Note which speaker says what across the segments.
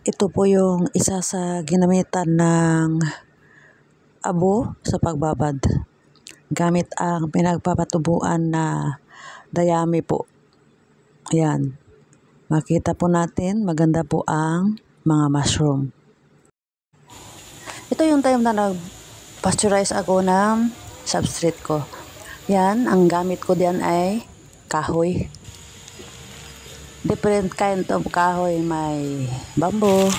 Speaker 1: Ito po yung isa sa ginamitan ng abo sa pagbabad. Gamit ang pinagpapatubuan na dayami po. Ayan. Makita po natin, maganda po ang mga mushroom. Ito yung time na nag-pasteurize ako ng substrate ko. Yan, ang gamit ko diyan ay kahoy. Different kind of kahoy. May bamboo,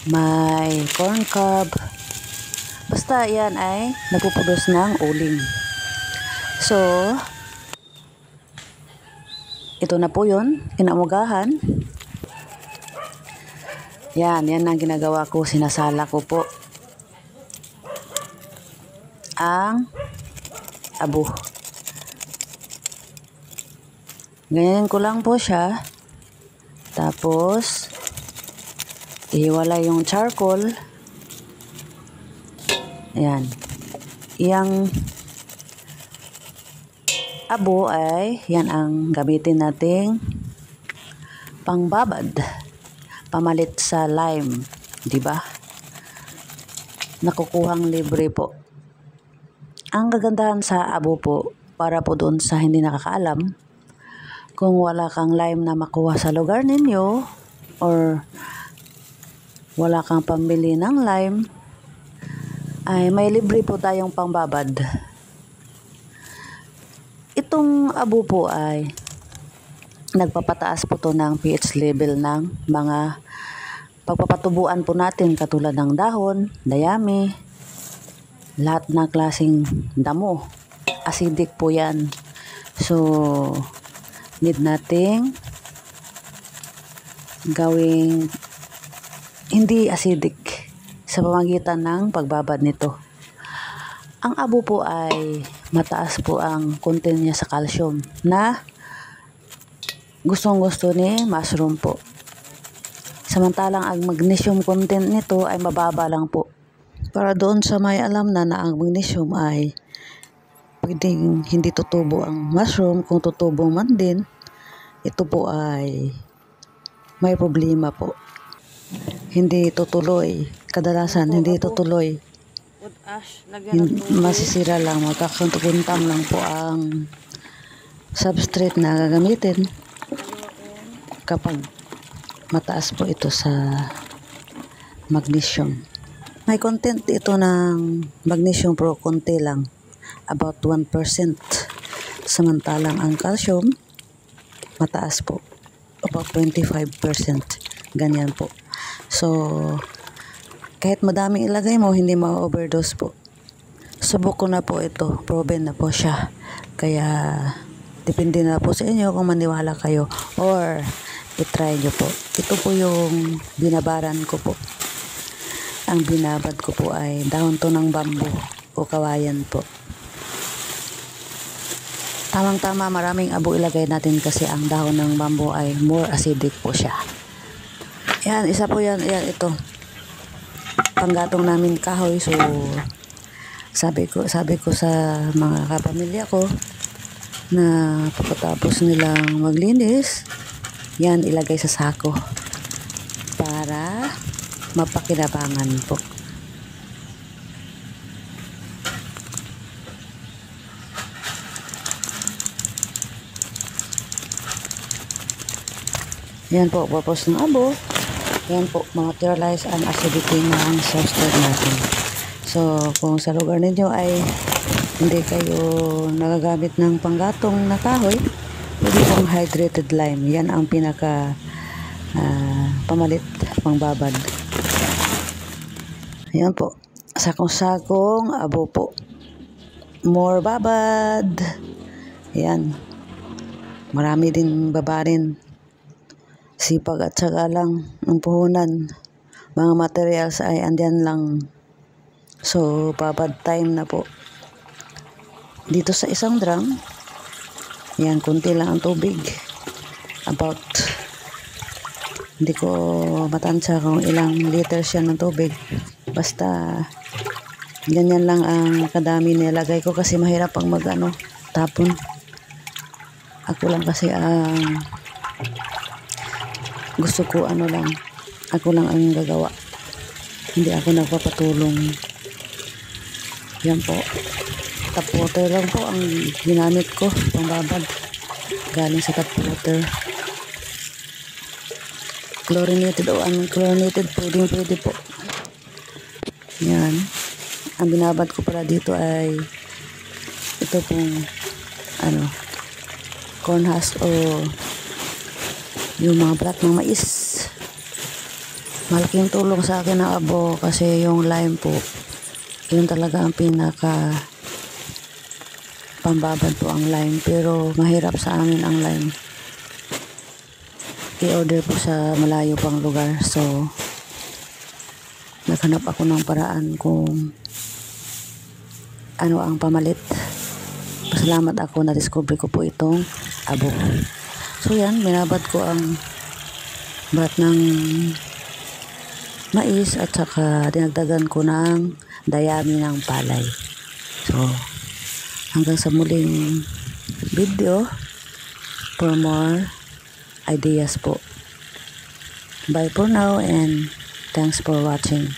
Speaker 1: may corn cob. Basta yan ay nagpuproduce ng uling. So, ito na po yun, kinamugahan. Yan ang ginagawa ko, sinasala ko po ang abo. Ganyan ko lang po siya. Tapos, ihiwalay yung charcoal. Ayan. Yang abo ay, yan ang gamitin nating pangbabad. Pamalit sa lime. Diba? Nakukuhang libre po. Ang kagandahan sa abo po, para po doon sa hindi nakakaalam, kung wala kang lime na makuha sa lugar ninyo, or wala kang pambili ng lime, ay may libre po tayong pangbabad. Itong abo po ay nagpapataas po to ng pH level ng mga pagpapatubuan po natin, katulad ng dahon, dayami, lahat ng klaseng damo. Acidic po yan. So, need nating gawing hindi acidic sa pamamagitan ng pagbabad nito. Ang abo po ay mataas po ang content niya sa calcium na gustong-gusto ni mushroom po. Samantalang ang magnesium content nito ay mababa lang po. Para doon sa may alam na ang magnesium ay pwedeng hindi tutubo ang mushroom, kung tutubo man din, ito po ay may problema po. Hindi tutuloy. Kadalasan hindi tutuloy. Masisira lang, magkakakuntam lang po ang substrate na gagamitin kapag mataas po ito sa magnesium. May content ito ng magnesium pero konti lang, about 1%. Samantalang ang calcium mataas po, about 25%. Ganyan po. So, kahit madaming ilagay mo, hindi ma-overdose po. Subok ko na po ito. Proven na po siya. Kaya, depende na po sa inyo kung maniwala kayo or itry nyo po. Ito po yung binabaran ko po. Ang binabad ko po ay dahon to ng bamboo o kawayan po. Tamang-tama, maraming abo ilagay natin kasi ang dahon ng bamboo ay more acidic po siya. Yan, isa po yan. Yan, ito. Panggatong namin kahoy. So, sabi ko sa mga kapamilya ko na pagkatapos nilang maglinis, yan ilagay sa sako para mapakinabangan po. Yan po, purpose ng abo. Yan po, materialize ang acidity ng substrate natin. So, kung sa lugar ninyo ay hindi kayo nagagamit ng panggatong na kahoy, pwede pong hydrated lime. Yan ang pinaka pamalit, pangbabad. Yan po, sakong-sakong abo po. More babad. Yan. Marami din babarin. Sipag at saka lang ang puhunan. Mga materials ay andyan lang. So, babad time na po. Dito sa isang drum, yan, kunti lang ang tubig. About, hindi ko matansya kung ilang liters yan ng tubig. Basta, ganyan lang ang kadami nilagay ko kasi mahirap pang tapon. Ako lang kasi ang gusto ko lang, Ako lang ang gagawa. Hindi ako nagpapatulong. Yan po. Tap water lang po ang ginamit ko. Pangbabad. Galing sa tap water. Chlorinated o unchlorinated. Pwede po. Yan. Ang binabad ko pala dito ay ito pong corn husk o yung mga balat ng mais. Malaking tulong sa akin ang abo kasi yung lime po, yun talaga ang pinaka pambabad po ang lime. Pero mahirap sa amin ang lime. I-order po sa malayo pang lugar. So, naghanap ako ng paraan kung ano ang pamalit. Pasalamat ako na discover ko po itong abo. So yan, binabad ko ang balat ng mais at saka dinagdagan ko ng dayami ng palay. So, hanggang sa muling video for more ideas po. Bye for now and thanks for watching.